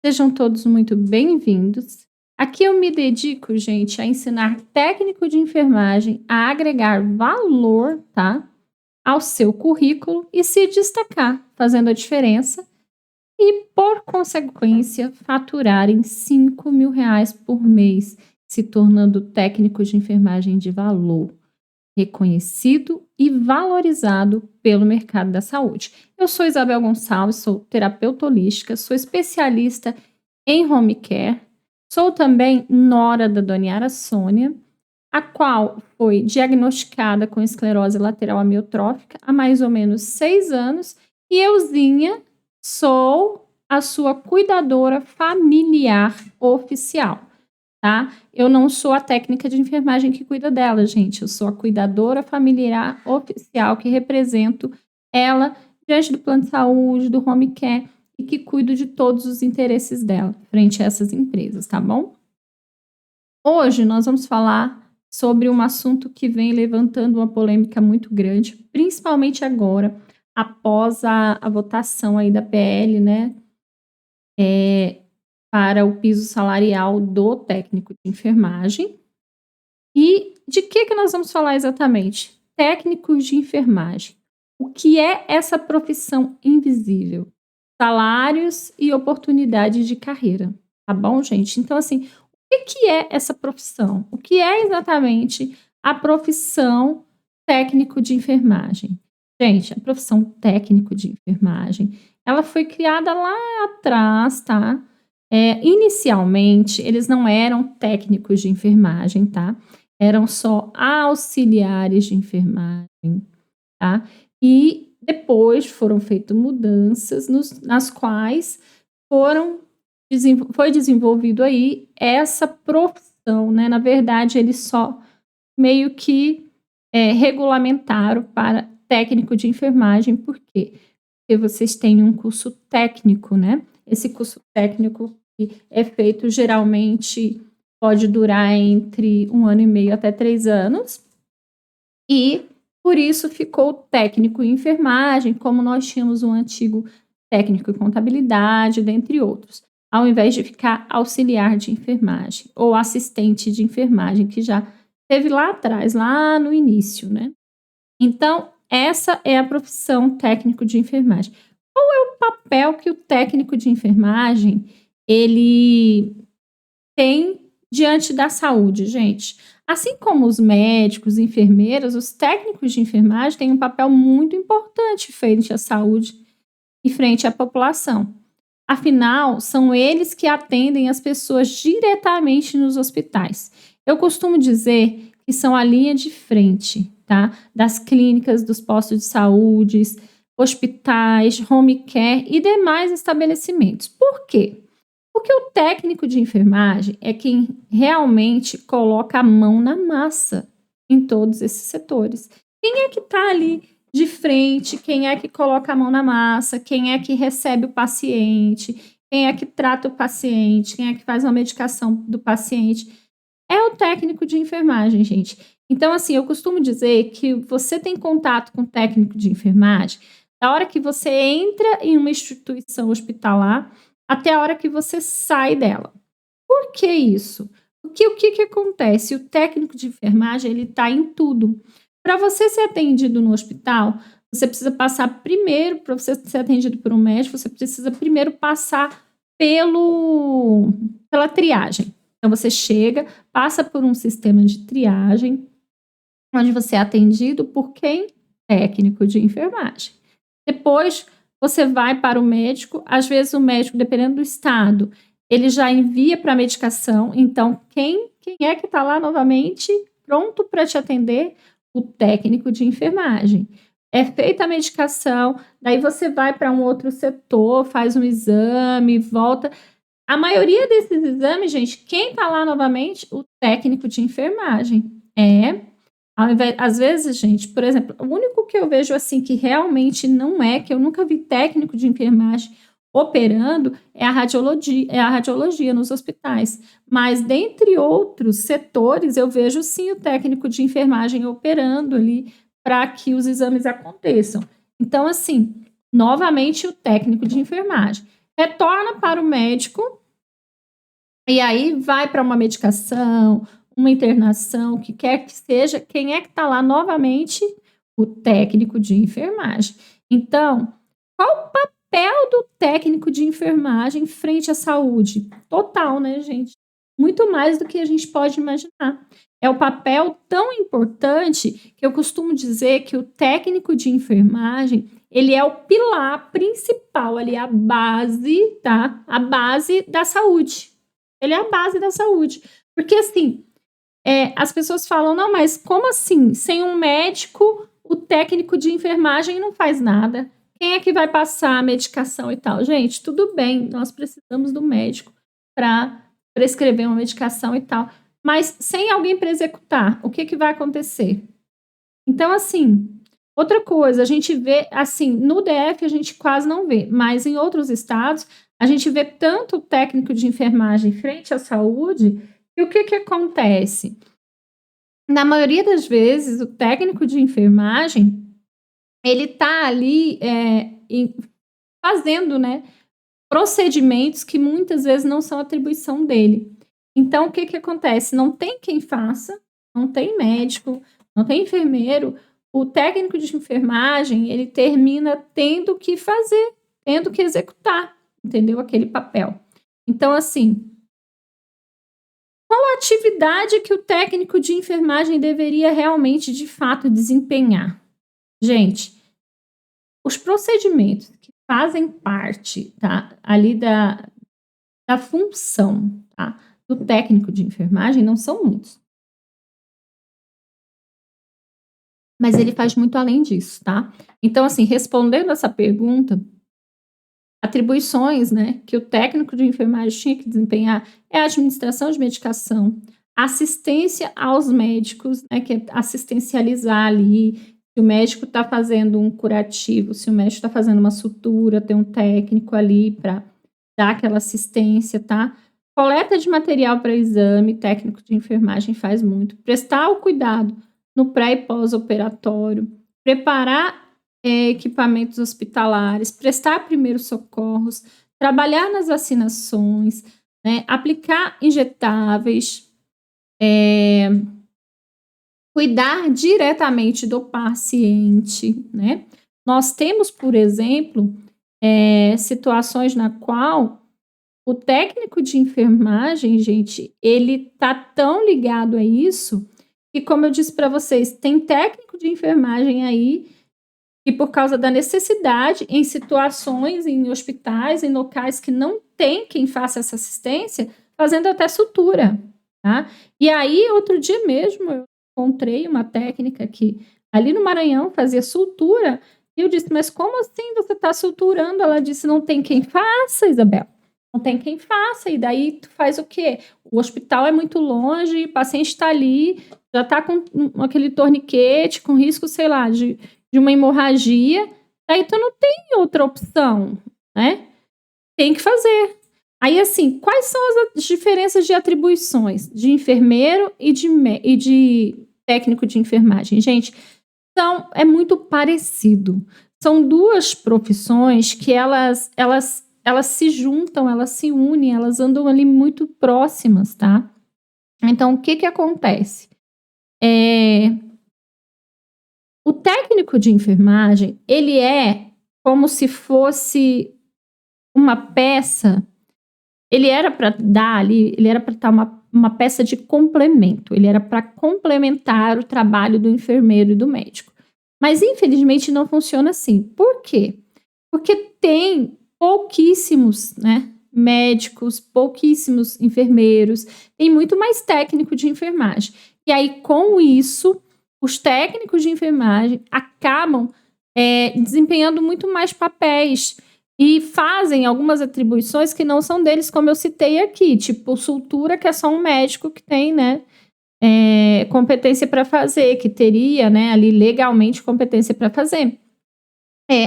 Sejam todos muito bem-vindos. Aqui eu me dedico, gente, a ensinar técnico de enfermagem a agregar valor, tá, ao seu currículo e se destacar, fazendo a diferença e, por consequência, faturar em R$ 5.000 por mês, se tornando técnico de enfermagem de valor, reconhecido e valorizado pelo mercado da saúde. Eu sou Isabel Gonçalves, sou terapeuta holística, sou especialista em home care, sou também nora da Dona Yara Sônia, a qual foi diagnosticada com esclerose lateral amiotrófica há mais ou menos 6 anos, e euzinha sou a sua cuidadora familiar oficial, tá? Eu não sou a técnica de enfermagem que cuida dela, gente, eu sou a cuidadora familiar oficial que represento ela diante do plano de saúde, do home care e que cuido de todos os interesses dela frente a essas empresas, tá bom? Hoje nós vamos falar sobre um assunto que vem levantando uma polêmica muito grande, principalmente agora, após a votação aí da PL, né, para o piso salarial do técnico de enfermagem. E de que nós vamos falar exatamente? Técnicos de enfermagem. O que é essa profissão invisível? Salários e oportunidades de carreira, tá bom, gente? Então, assim, o que é essa profissão? O que é exatamente a profissão técnico de enfermagem? Gente, a profissão técnico de enfermagem, ela foi criada lá atrás, tá? Inicialmente, eles não eram técnicos de enfermagem, tá? Eram só auxiliares de enfermagem, tá? E depois foram feitas mudanças nas quais foi desenvolvido aí essa profissão, né? Na verdade, eles só meio que regulamentaram para técnico de enfermagem, por quê? Porque vocês têm um curso técnico, né? Esse curso técnico que é feito geralmente pode durar entre 1 ano e meio até 3 anos, e por isso ficou técnico em enfermagem, como nós tínhamos um antigo técnico em contabilidade, dentre outros, ao invés de ficar auxiliar de enfermagem ou assistente de enfermagem, que já teve lá atrás, lá no início, né? Então, essa é a profissão técnico de enfermagem. Qual é o papel que o técnico de enfermagem ele tem diante da saúde, gente? Assim como os médicos, enfermeiras, os técnicos de enfermagem têm um papel muito importante frente à saúde e frente à população. Afinal, são eles que atendem as pessoas diretamente nos hospitais. Eu costumo dizer que são a linha de frente, tá? Das clínicas, dos postos de saúde, hospitais, home care e demais estabelecimentos. Por quê? Porque o técnico de enfermagem é quem realmente coloca a mão na massa em todos esses setores. Quem é que está ali de frente? Quem é que coloca a mão na massa? Quem é que recebe o paciente? Quem é que trata o paciente? Quem é que faz uma medicação do paciente? É o técnico de enfermagem, gente. Então, assim, eu costumo dizer que você tem contato com o técnico de enfermagem da hora que você entra em uma instituição hospitalar até a hora que você sai dela. Por que isso? Porque o que acontece? O técnico de enfermagem, ele está em tudo. Para você ser atendido no hospital, você precisa passar primeiro, para você ser atendido por um médico, você precisa primeiro passar pela triagem. Então, você chega, passa por um sistema de triagem, onde você é atendido por quem? Técnico de enfermagem. Depois, você vai para o médico, às vezes o médico, dependendo do estado, ele já envia para a medicação, então quem é que está lá novamente pronto para te atender? O técnico de enfermagem. É feita a medicação, daí você vai para um outro setor, faz um exame, volta. A maioria desses exames, gente, quem está lá novamente? O técnico de enfermagem. Às vezes, gente, por exemplo, o único que eu vejo assim que realmente não que eu nunca vi técnico de enfermagem operando é a radiologia nos hospitais. Mas dentre outros setores, eu vejo sim o técnico de enfermagem operando ali para que os exames aconteçam. Então, assim, novamente o técnico de enfermagem. retorna para o médico, e aí vai para uma medicação, uma internação, o que quer que seja, quem é que está lá novamente? O técnico de enfermagem. Então, qual o papel do técnico de enfermagem frente à saúde? Total, né, gente? Muito mais do que a gente pode imaginar. É o papel tão importante que eu costumo dizer que o técnico de enfermagem, ele é o pilar principal ali, a base, tá? A base da saúde. Ele é a base da saúde. Porque, assim, as pessoas falam, não, mas como assim? Sem um médico, o técnico de enfermagem não faz nada. Quem é que vai passar a medicação e tal? Gente, tudo bem, nós precisamos do médico para prescrever uma medicação e tal. Mas sem alguém para executar, o que vai acontecer? Então, assim, outra coisa, a gente vê, assim, no DF a gente quase não vê, mas em outros estados a gente vê tanto o técnico de enfermagem frente à saúde, e o que acontece? Na maioria das vezes, o técnico de enfermagem, ele tá ali, fazendo, né, procedimentos que muitas vezes não são atribuição dele. Então, o que acontece? Não tem quem faça, não tem médico, não tem enfermeiro. O técnico de enfermagem, ele termina tendo que fazer, tendo que executar, entendeu? Aquele papel. Então, assim, qual a atividade que o técnico de enfermagem deveria realmente, de fato, desempenhar? Gente, os procedimentos que fazem parte, tá, ali da função, tá, do técnico de enfermagem não são muitos. Mas ele faz muito além disso, tá? Então, assim, respondendo essa pergunta, atribuições, né, que o técnico de enfermagem tinha que desempenhar é a administração de medicação, assistência aos médicos, né, que é assistencializar ali, se o médico está fazendo um curativo, se o médico está fazendo uma sutura, tem um técnico ali para dar aquela assistência, tá? Coleta de material para exame, técnico de enfermagem faz muito. Prestar o cuidado no pré e pós-operatório, preparar equipamentos hospitalares, prestar primeiros socorros, trabalhar nas vacinações, né, aplicar injetáveis, cuidar diretamente do paciente, né? Nós temos, por exemplo, situações na qual o técnico de enfermagem, gente, ele tá tão ligado a isso que, como eu disse para vocês, tem técnico de enfermagem aí e por causa da necessidade em situações, em hospitais, em locais que não tem quem faça essa assistência, fazendo até sutura, tá? E aí, outro dia mesmo, eu encontrei uma técnica que ali no Maranhão fazia sutura e eu disse, mas como assim você está suturando? Ela disse, não tem quem faça, Isabel. Não tem quem faça, e daí tu faz o quê? O hospital é muito longe, o paciente está ali, já está com aquele torniquete, com risco, sei lá, de uma hemorragia, daí tu não tem outra opção, né? Tem que fazer. Aí, assim, quais são as diferenças de atribuições de enfermeiro e de técnico de enfermagem? Gente, é muito parecido. São duas profissões que elas se juntam, elas se unem, elas andam ali muito próximas, tá? Então, o que acontece? O técnico de enfermagem, ele é como se fosse uma peça, ele era para dar ali, ele era para estar uma peça de complemento, ele era para complementar o trabalho do enfermeiro e do médico. Mas, infelizmente, não funciona assim. Por quê? Porque tem pouquíssimos, né, médicos, pouquíssimos enfermeiros, tem muito mais técnico de enfermagem. E aí, com isso, os técnicos de enfermagem acabam desempenhando muito mais papéis e fazem algumas atribuições que não são deles, como eu citei aqui, tipo sutura, que é só um médico que tem, né, competência para fazer, que teria, né, ali legalmente competência para fazer.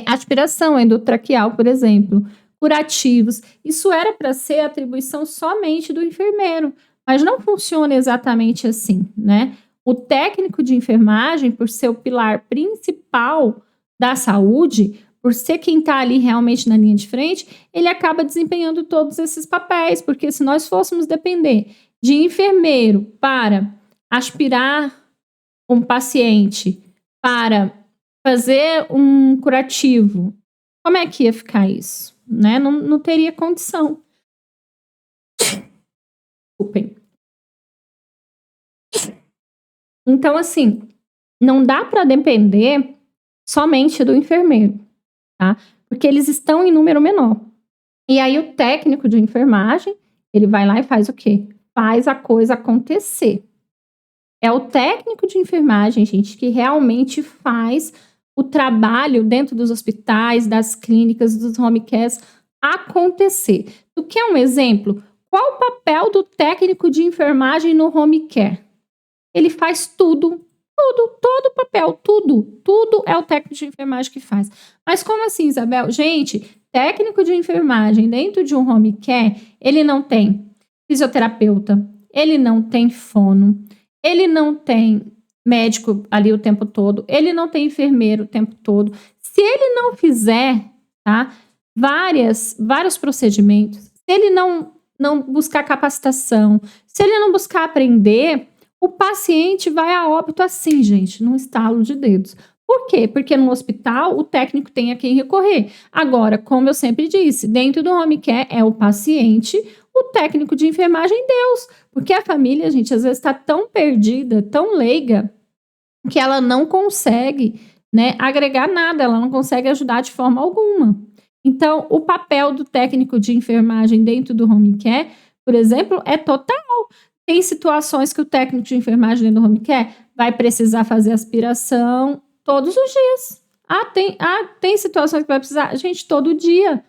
Aspiração endotraqueal, por exemplo, curativos. Isso era para ser atribuição somente do enfermeiro, mas não funciona exatamente assim, né? O técnico de enfermagem, por ser o pilar principal da saúde, por ser quem está ali realmente na linha de frente, ele acaba desempenhando todos esses papéis, porque se nós fôssemos depender de enfermeiro para aspirar um paciente, para fazer um curativo, como é que ia ficar isso? Né? Não teria condição. Desculpem. Então, assim, não dá para depender somente do enfermeiro, tá? Porque eles estão em número menor. E aí o técnico de enfermagem, ele vai lá e faz o quê? Faz a coisa acontecer. É o técnico de enfermagem, gente, que realmente faz o trabalho dentro dos hospitais, das clínicas, dos home cares acontecer. Tu quer um exemplo? Qual o papel do técnico de enfermagem no home care? Ele faz tudo, todo o papel, tudo é o técnico de enfermagem que faz. Mas como assim, Isabel? Gente, técnico de enfermagem dentro de um home care, ele não tem fisioterapeuta, ele não tem fono, ele não tem médico ali o tempo todo, ele não tem enfermeiro o tempo todo. Se ele não fizer, tá, vários procedimentos, se ele não buscar capacitação, se ele não buscar aprender, o paciente vai a óbito assim, gente, num estalo de dedos. Por quê? Porque no hospital o técnico tem a quem recorrer. Agora, como eu sempre disse, dentro do home care é o paciente, o técnico de enfermagem Deus. Porque a família, gente, às vezes está tão perdida, tão leiga, que ela não consegue, né, agregar nada, ela não consegue ajudar de forma alguma. Então, o papel do técnico de enfermagem dentro do home care, por exemplo, é total. Tem situações que o técnico de enfermagem dentro do home care vai precisar fazer aspiração todos os dias. Tem situações que vai precisar, gente, todo dia.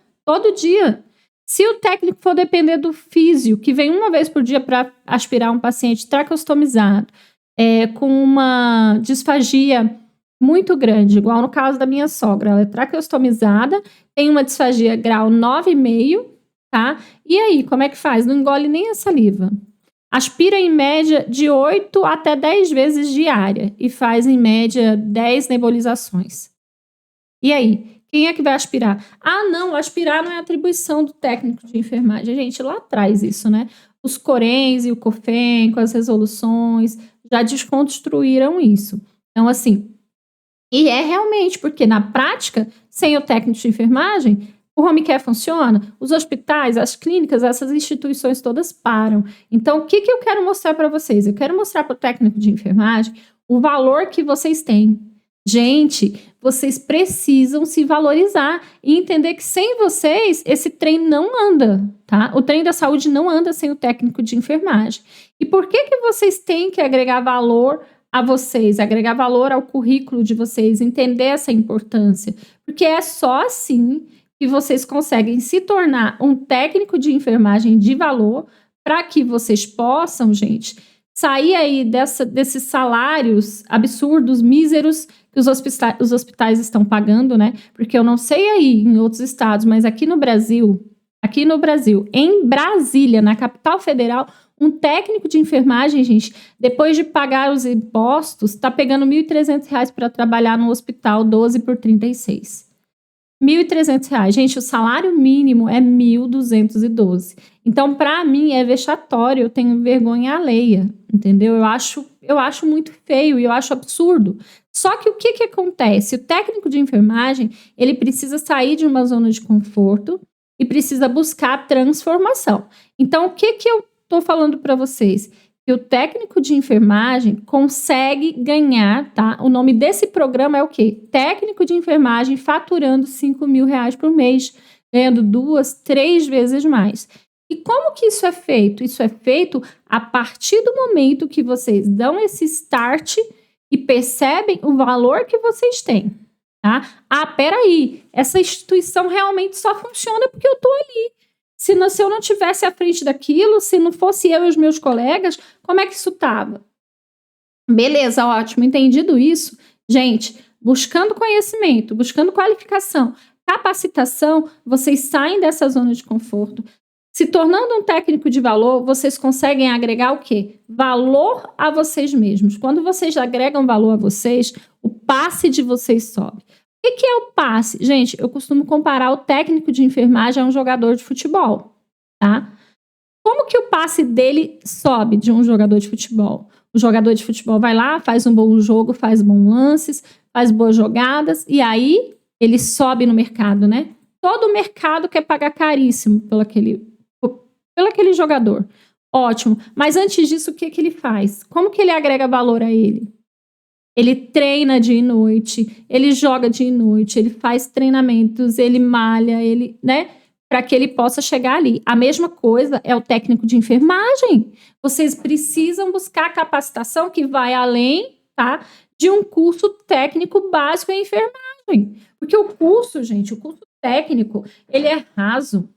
Se o técnico for depender do físio, que vem uma vez por dia para aspirar um paciente traqueostomizado, com uma disfagia muito grande, igual no caso da minha sogra, ela é traqueostomizada, tem uma disfagia grau 9,5, tá? E aí, como é que faz? Não engole nem a saliva. Aspira em média de 8 até 10 vezes diária e faz em média 10 nebulizações. E aí, quem é que vai aspirar? Ah, não, aspirar não é atribuição do técnico de enfermagem. Gente, lá atrás isso, né? Os Corens e o COFEN, com as resoluções, já desconstruíram isso. Então, assim, e é realmente, porque na prática, sem o técnico de enfermagem, o home care funciona, os hospitais, as clínicas, essas instituições todas param. Então, o que eu quero mostrar para vocês? Eu quero mostrar para o técnico de enfermagem o valor que vocês têm. Gente, vocês precisam se valorizar e entender que sem vocês, esse trem não anda, tá? O trem da saúde não anda sem o técnico de enfermagem. E por que vocês têm que agregar valor a vocês, agregar valor ao currículo de vocês, entender essa importância? Porque é só assim que vocês conseguem se tornar um técnico de enfermagem de valor para que vocês possam, gente, sair aí desses salários absurdos, míseros que os hospitais estão pagando, né? Porque eu não sei aí em outros estados, mas aqui no Brasil, em Brasília, na capital federal, um técnico de enfermagem, gente, depois de pagar os impostos, está pegando R$ 1.300 para trabalhar no hospital 12 por 36. R$ 1.300. Gente, o salário mínimo é 1.212. Então, para mim, é vexatório, eu tenho vergonha alheia, entendeu? Eu acho muito feio e eu acho absurdo. Só que o que acontece? O técnico de enfermagem, ele precisa sair de uma zona de conforto e precisa buscar transformação. Então, o que eu estou falando para vocês? Que o técnico de enfermagem consegue ganhar, tá? O nome desse programa é o quê? Técnico de enfermagem faturando R$ 5.000 por mês, ganhando 2, 3 vezes mais. E como que isso é feito? Isso é feito a partir do momento que vocês dão esse start e percebem o valor que vocês têm, tá? Ah, peraí, essa instituição realmente só funciona porque eu tô ali. Se eu não tivesse à frente daquilo, se não fosse eu e os meus colegas, como é que isso estava? Beleza, ótimo, entendido isso. Gente, buscando conhecimento, buscando qualificação, capacitação, vocês saem dessa zona de conforto. Se tornando um técnico de valor, vocês conseguem agregar o quê? Valor a vocês mesmos. Quando vocês agregam valor a vocês, o passe de vocês sobe. Que é o passe? Gente, eu costumo comparar o técnico de enfermagem a um jogador de futebol, tá? Como que o passe dele sobe de um jogador de futebol? O jogador de futebol vai lá, faz um bom jogo, faz bons lances, faz boas jogadas, e aí ele sobe no mercado, né? Todo o mercado quer pagar caríssimo pelo aquele jogador. Ótimo. Mas antes disso, o que que ele faz? Como que ele agrega valor a ele? Ele treina dia e noite, ele joga dia e noite, ele faz treinamentos, ele malha, ele, né? Para que ele possa chegar ali. A mesma coisa é o técnico de enfermagem. Vocês precisam buscar capacitação que vai além, tá? De um curso técnico básico em enfermagem. Porque o curso, gente, o curso técnico, ele é raso,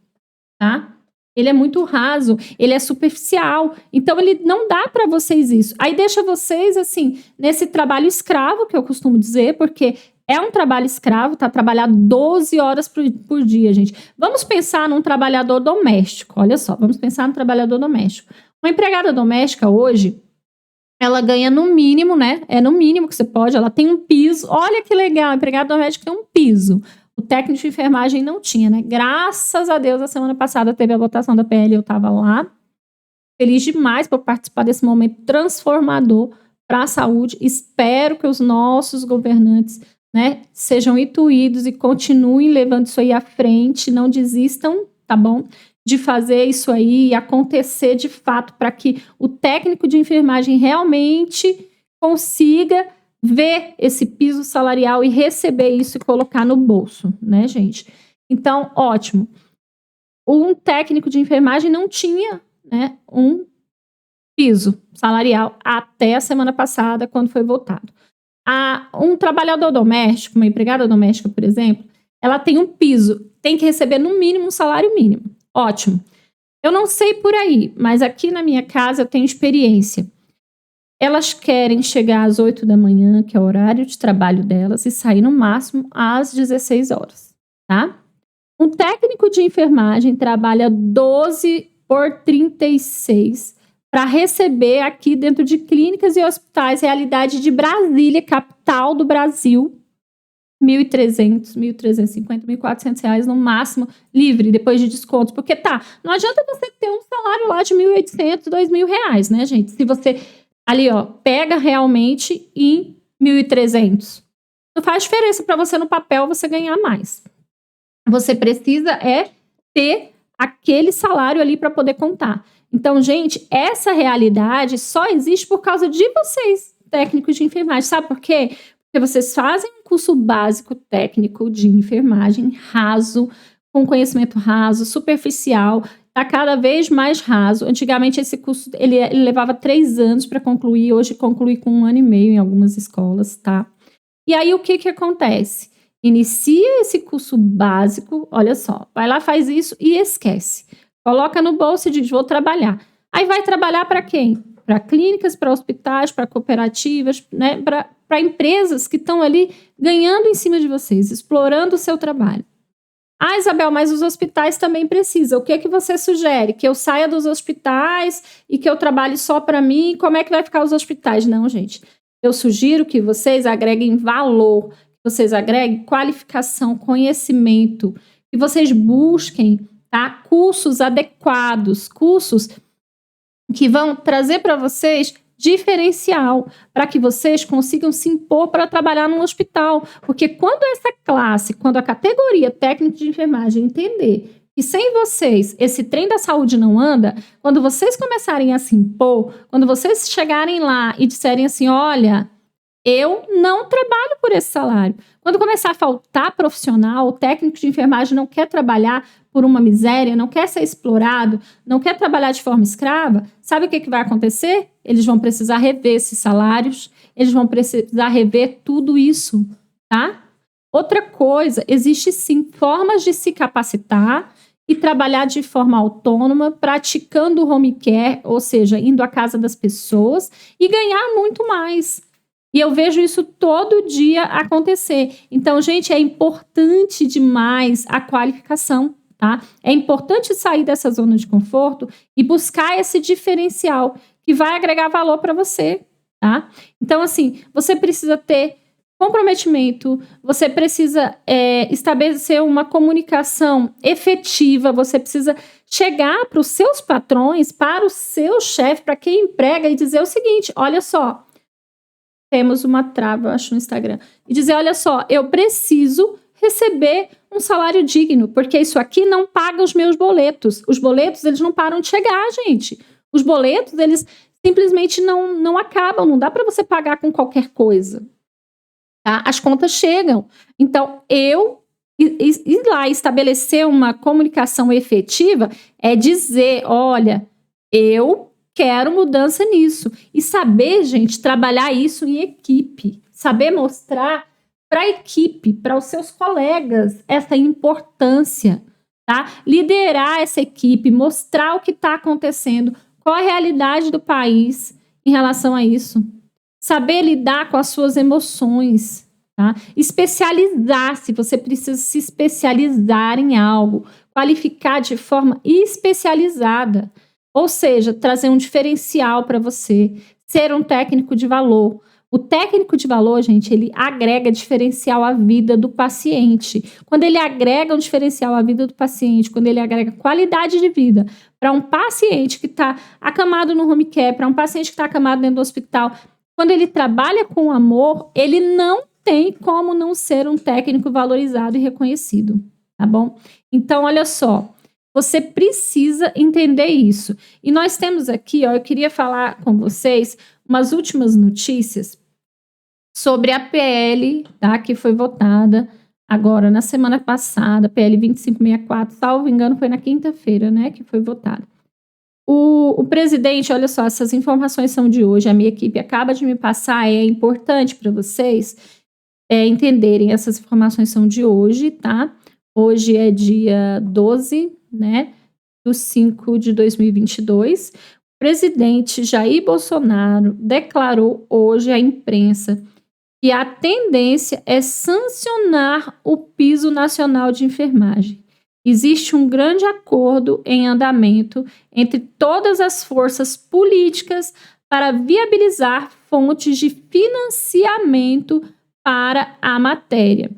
tá? Ele é muito raso, ele é superficial. Então, ele não dá para vocês isso. Aí deixa vocês, assim, nesse trabalho escravo, que eu costumo dizer, porque é um trabalho escravo, tá? Trabalhar 12 horas por dia, gente. Vamos pensar num trabalhador doméstico. Olha só, vamos pensar no trabalhador doméstico. Uma empregada doméstica hoje, ela ganha no mínimo, né? É no mínimo que você pode, ela tem um piso. Olha que legal, a empregada doméstica tem um piso. O técnico de enfermagem não tinha, né? Graças a Deus, a semana passada teve a votação da PL, eu estava lá. Feliz demais por participar desse momento transformador para a saúde. Espero que os nossos governantes, né, sejam intuídos e continuem levando isso aí à frente, não desistam, tá bom? De fazer isso aí acontecer de fato, para que o técnico de enfermagem realmente consiga ver esse piso salarial e receber isso e colocar no bolso, né, gente? Então, ótimo. Um técnico de enfermagem não tinha, né, um piso salarial até a semana passada, quando foi votado. Um trabalhador doméstico, uma empregada doméstica, por exemplo, ela tem um piso, tem que receber no mínimo um salário mínimo. Ótimo. Eu não sei por aí, mas aqui na minha casa eu tenho experiência. Elas querem chegar às 8 da manhã, que é o horário de trabalho delas, e sair no máximo às 16 horas, tá? Um técnico de enfermagem trabalha 12 por 36 para receber aqui dentro de clínicas e hospitais, realidade de Brasília, capital do Brasil, R$ 1.300, R$ 1.350, R$ 1.400 no máximo, livre, depois de descontos. Porque não adianta você ter um salário lá de R$ 1.800, R$ 2.000, né, gente? Se você ali, ó, pega realmente em 1.300. Não faz diferença para você no papel você ganhar mais. Você precisa ter aquele salário ali para poder contar. Então, gente, essa realidade só existe por causa de vocês, técnicos de enfermagem. Sabe por quê? Porque vocês fazem um curso básico técnico de enfermagem raso, com conhecimento raso, superficial, está cada vez mais raso. Antigamente, esse curso ele levava 3 anos para concluir, hoje conclui com 1 ano e meio em algumas escolas, tá? E aí, o que acontece? Inicia esse curso básico, olha só, vai lá, faz isso e esquece. Coloca no bolso e diz, vou trabalhar. Aí vai trabalhar para quem? Para clínicas, para hospitais, para cooperativas, né? Para empresas que estão ali ganhando em cima de vocês, explorando o seu trabalho. Ah, Isabel, mas os hospitais também precisam. O que que você sugere? Que eu saia dos hospitais e que eu trabalhe só para mim? Como é que vai ficar os hospitais? Não, gente. Eu sugiro que vocês agreguem valor, que vocês agreguem qualificação, conhecimento, que vocês busquem, tá, cursos adequados, cursos que vão trazer para vocês diferencial, para que vocês consigam se impor para trabalhar num hospital. Porque quando essa classe, quando a categoria técnico de enfermagem entender que sem vocês esse trem da saúde não anda, quando vocês começarem a se impor, quando vocês chegarem lá e disserem assim, olha, eu não trabalho por esse salário. Quando começar a faltar profissional, o técnico de enfermagem não quer trabalhar por uma miséria, não quer ser explorado, não quer trabalhar de forma escrava, sabe o que vai acontecer? Eles vão precisar rever esses salários, eles vão precisar rever tudo isso, tá? Outra coisa, existe sim formas de se capacitar e trabalhar de forma autônoma, praticando o home care, ou seja, indo à casa das pessoas e ganhar muito mais. E eu vejo isso todo dia acontecer. Então, gente, é importante demais a qualificação, tá? É importante sair dessa zona de conforto e buscar esse diferencial que vai agregar valor para você, tá? Então, assim, você precisa ter comprometimento, você precisa estabelecer uma comunicação efetiva, você precisa chegar para os seus patrões, para o seu chefe, para quem emprega e dizer o seguinte: olha só, temos uma trava, eu acho, no Instagram, e dizer: olha só, eu preciso receber um salário digno, porque isso aqui não paga os meus boletos. Os boletos, eles não param de chegar, gente. Os boletos, eles simplesmente não acabam, não dá para você pagar com qualquer coisa. Tá? As contas chegam. Então, ir lá e estabelecer uma comunicação efetiva é dizer: olha, eu quero mudança nisso. E saber, gente, trabalhar isso em equipe. Saber mostrar para a equipe, para os seus colegas, essa importância. Tá? Liderar essa equipe, mostrar o que está acontecendo, qual a realidade do país em relação a isso. Saber lidar com as suas emoções, tá? Especializar-se, você precisa se especializar em algo, qualificar de forma especializada, ou seja, trazer um diferencial para você, ser um técnico de valor. O técnico de valor, gente, ele agrega diferencial à vida do paciente. Quando ele agrega um diferencial à vida do paciente, quando ele agrega qualidade de vida para um paciente que está acamado no home care, para um paciente que está acamado dentro do hospital, quando ele trabalha com amor, ele não tem como não ser um técnico valorizado e reconhecido, tá bom? Então, olha só, você precisa entender isso. E nós temos aqui, ó, eu queria falar com vocês umas últimas notícias sobre a PL, tá, que foi votada agora na semana passada, PL 2564, salvo engano, foi na quinta-feira, né, que foi votada. O presidente, olha só, essas informações são de hoje, a minha equipe acaba de me passar, é importante para vocês entenderem, essas informações são de hoje, tá? Hoje é dia 12, né, do 5 de 2022. O presidente Jair Bolsonaro declarou hoje à imprensa que a tendência é sancionar o piso nacional de enfermagem. Existe um grande acordo em andamento entre todas as forças políticas para viabilizar fontes de financiamento para a matéria.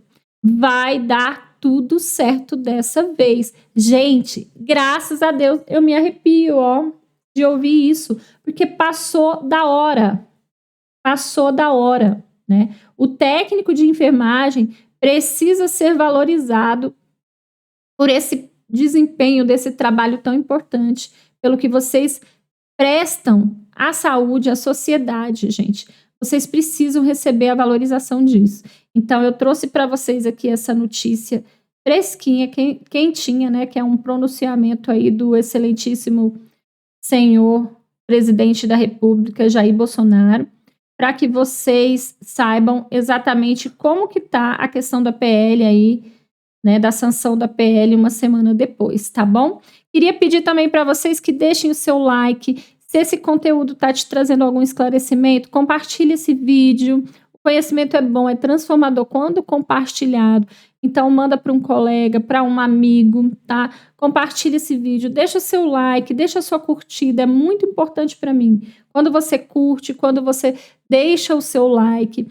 Vai dar tudo certo dessa vez. Gente, graças a Deus, eu me arrepio, ó, de ouvir isso, porque passou da hora. Passou da hora. Né? O técnico de enfermagem precisa ser valorizado por esse desempenho desse trabalho tão importante, pelo que vocês prestam à saúde, à sociedade, gente. Vocês precisam receber a valorização disso. Então, eu trouxe para vocês aqui essa notícia fresquinha, quentinha, né? Que é um pronunciamento aí do excelentíssimo senhor presidente da República, Jair Bolsonaro, para que vocês saibam exatamente como que tá a questão da PL aí, né, da sanção da PL uma semana depois, tá bom? Queria pedir também para vocês que deixem o seu like, se esse conteúdo tá te trazendo algum esclarecimento, compartilhe esse vídeo, o conhecimento é bom, é transformador quando compartilhado, então manda para um colega, para um amigo, tá? Compartilhe esse vídeo, deixa seu like, deixa sua curtida, é muito importante para mim. Quando você curte, quando você deixa o seu like,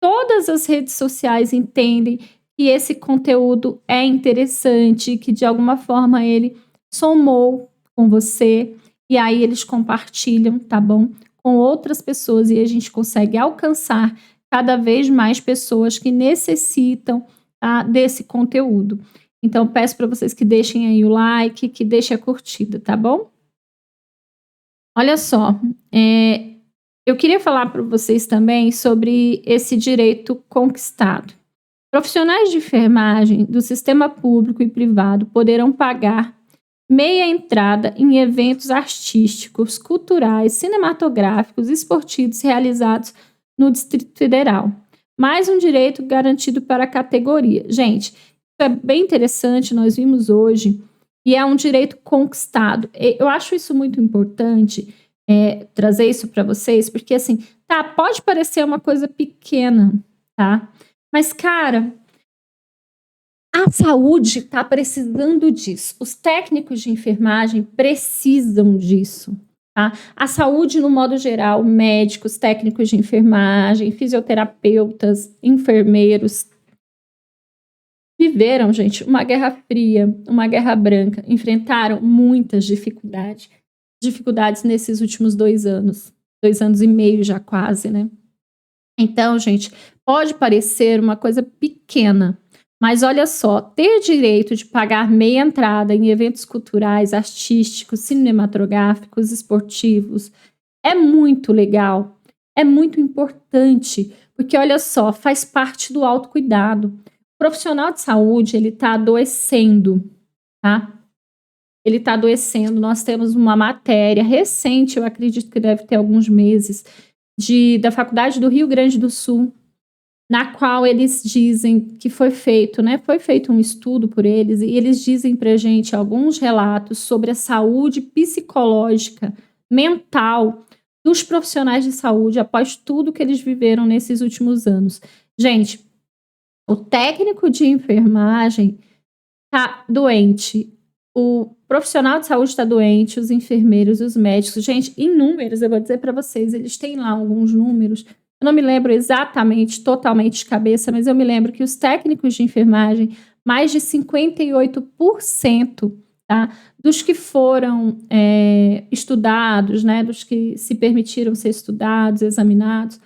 todas as redes sociais entendem que esse conteúdo é interessante, que de alguma forma ele somou com você, e aí eles compartilham, tá bom? Com outras pessoas e a gente consegue alcançar cada vez mais pessoas que necessitam, tá, desse conteúdo. Então, peço para vocês que deixem aí o like, que deixem a curtida, tá bom? Olha só, eu queria falar para vocês também sobre esse direito conquistado. Profissionais de enfermagem do sistema público e privado poderão pagar meia entrada em eventos artísticos, culturais, cinematográficos, esportivos realizados no Distrito Federal. Mais um direito garantido para a categoria. Gente, isso é bem interessante, nós vimos hoje, e é um direito conquistado. Eu acho isso muito importante, trazer isso para vocês, porque assim, tá, pode parecer uma coisa pequena, tá? Mas, cara, a saúde está precisando disso. Os técnicos de enfermagem precisam disso. tá? A saúde, no modo geral, médicos, técnicos de enfermagem, fisioterapeutas, enfermeiros, viveram, gente, uma guerra fria, uma guerra branca, enfrentaram muitas dificuldades nesses últimos 2 anos, 2 anos e meio já quase, né? Então, gente, pode parecer uma coisa pequena, mas olha só, ter direito de pagar meia entrada em eventos culturais, artísticos, cinematográficos, esportivos, é muito legal, é muito importante, porque olha só, faz parte do autocuidado. O profissional de saúde, ele está adoecendo, tá? Ele está adoecendo. Nós temos uma matéria recente, eu acredito que deve ter alguns meses, da Faculdade do Rio Grande do Sul, na qual eles dizem que foi feito, né? Foi feito um estudo por eles, e eles dizem pra gente alguns relatos sobre a saúde psicológica, mental dos profissionais de saúde após tudo que eles viveram nesses últimos anos. Gente, o técnico de enfermagem tá doente, o profissional de saúde está doente, os enfermeiros, os médicos. Gente, em números, eu vou dizer para vocês, eles têm lá alguns números. Eu não me lembro exatamente, totalmente de cabeça, mas eu me lembro que os técnicos de enfermagem, mais de 58%, tá, dos que foram estudados, né, dos que se permitiram ser estudados, examinados,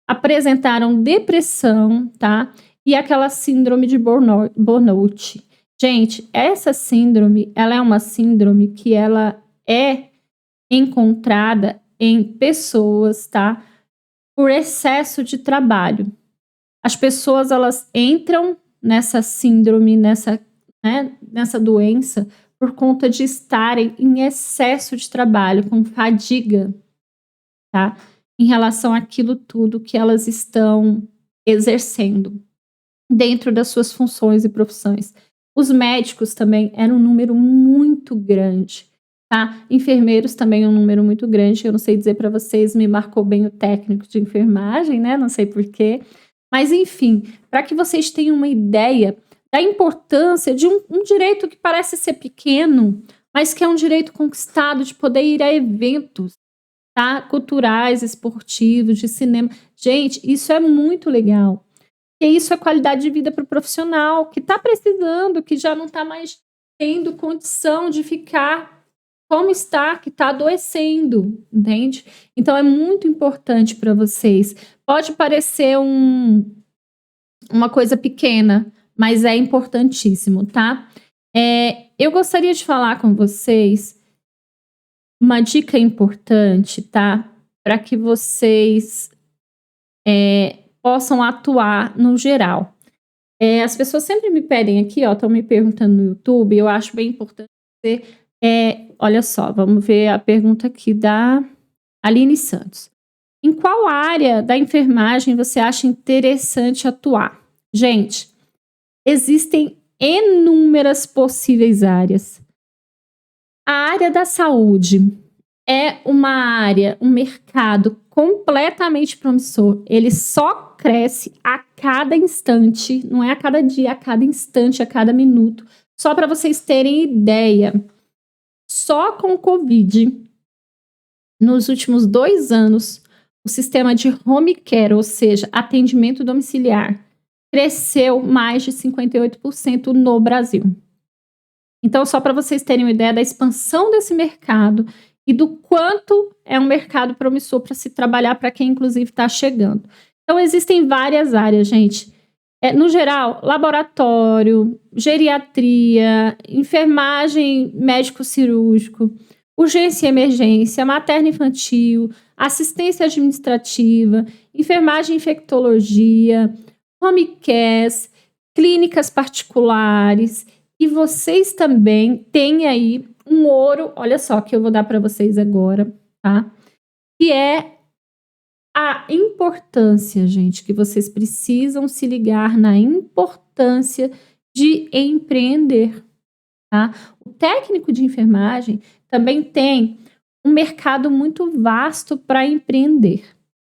apresentaram depressão, tá, e aquela síndrome de burnout. Gente, essa síndrome, ela é uma síndrome que ela é encontrada em pessoas, tá? Por excesso de trabalho. As pessoas, elas entram nessa síndrome, nessa doença, por conta de estarem em excesso de trabalho, com fadiga, tá? Em relação àquilo tudo que elas estão exercendo dentro das suas funções e profissões. Os médicos também eram um número muito grande, tá? Enfermeiros também um número muito grande. Eu não sei dizer para vocês, me marcou bem o técnico de enfermagem, né? Não sei porquê. Mas, enfim, para que vocês tenham uma ideia da importância de um direito que parece ser pequeno, mas que é um direito conquistado de poder ir a eventos, tá? Culturais, esportivos, de cinema. Gente, isso é muito legal. E isso é qualidade de vida para o profissional que está precisando, que já não está mais tendo condição de ficar como está, que está adoecendo, entende? Então é muito importante para vocês. Pode parecer uma coisa pequena, mas é importantíssimo, tá? Eu gostaria de falar com vocês uma dica importante, tá? Para que vocês possam atuar no geral. As pessoas sempre me pedem aqui, ó, estão me perguntando no YouTube, eu acho bem importante você, olha só, vamos ver a pergunta aqui da Aline Santos. Em qual área da enfermagem você acha interessante atuar? Gente, existem inúmeras possíveis áreas. A área da saúde é uma área, um mercado completamente promissor. Ele só cresce a cada instante, não é a cada dia, a cada instante, a cada minuto. Só para vocês terem ideia, só com o Covid, nos últimos 2 anos, o sistema de home care, ou seja, atendimento domiciliar, cresceu mais de 58% no Brasil. Então, só para vocês terem uma ideia da expansão desse mercado e do quanto é um mercado promissor para se trabalhar para quem, inclusive, está chegando. Então, existem várias áreas, gente. No geral, laboratório, geriatria, enfermagem médico-cirúrgico, urgência e emergência, materno-infantil, assistência administrativa, enfermagem e infectologia, home cares, clínicas particulares. E vocês também têm aí um ouro, olha só, que eu vou dar para vocês agora, tá? Que é a importância, gente, que vocês precisam se ligar na importância de empreender, tá? O técnico de enfermagem também tem um mercado muito vasto para empreender,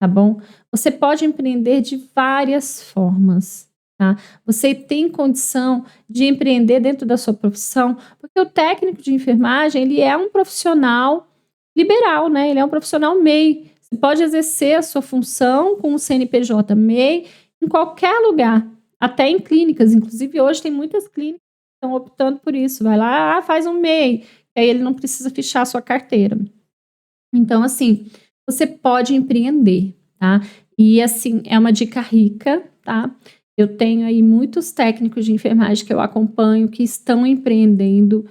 tá bom? Você pode empreender de várias formas, tá? Você tem condição de empreender dentro da sua profissão, porque o técnico de enfermagem, ele é um profissional liberal, né, ele é um profissional MEI. Você pode exercer a sua função com o CNPJ MEI em qualquer lugar, até em clínicas. Inclusive, hoje tem muitas clínicas que estão optando por isso. Vai lá, faz um MEI, aí ele não precisa fichar a sua carteira. Então, assim, você pode empreender, tá? E, assim, é uma dica rica, tá? Eu tenho aí muitos técnicos de enfermagem que eu acompanho que estão empreendendo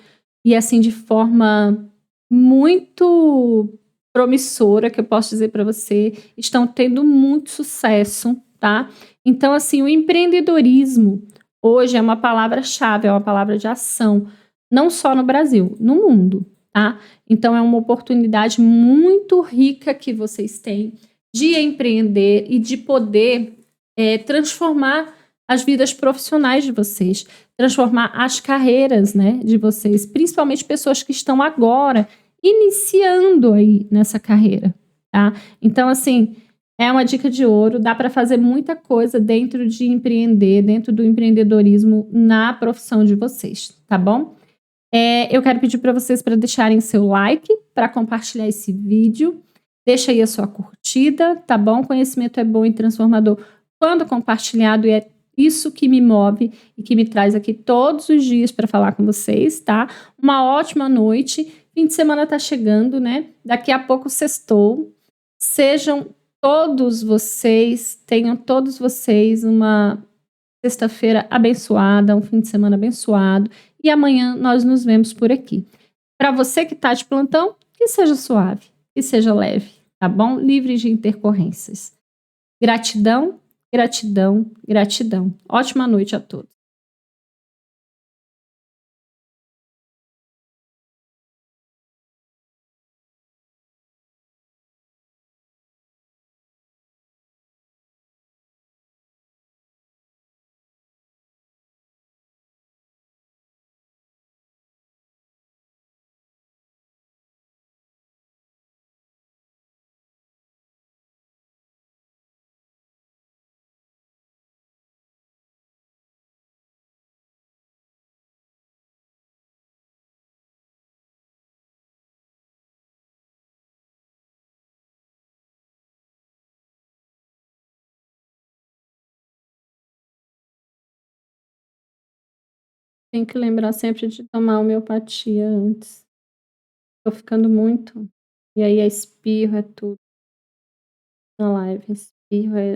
e, assim, de forma muito promissora, que eu posso dizer para você, estão tendo muito sucesso, tá? Então, assim, o empreendedorismo hoje é uma palavra-chave, é uma palavra de ação, não só no Brasil, no mundo, tá? Então, é uma oportunidade muito rica que vocês têm de empreender e de poder transformar as vidas profissionais de vocês, transformar as carreiras, né, de vocês, principalmente pessoas que estão agora iniciando aí nessa carreira, tá? Então, assim, é uma dica de ouro, dá para fazer muita coisa dentro de empreender, dentro do empreendedorismo na profissão de vocês, tá bom? Eu quero pedir para vocês para deixarem seu like, para compartilhar esse vídeo. Deixa aí a sua curtida, tá bom? Conhecimento é bom e transformador quando compartilhado, e é isso que me move e que me traz aqui todos os dias para falar com vocês, tá? Uma ótima noite. Fim de semana tá chegando, né? Daqui a pouco sextou. Sejam todos vocês, tenham todos vocês uma sexta-feira abençoada, um fim de semana abençoado. E amanhã nós nos vemos por aqui. Para você que está de plantão, que seja suave, que seja leve, tá bom? Livre de intercorrências. Gratidão, gratidão, gratidão. Ótima noite a todos. Tem que lembrar sempre de tomar homeopatia antes. Tô ficando muito. E aí é espirro, é tudo na live. Espirro é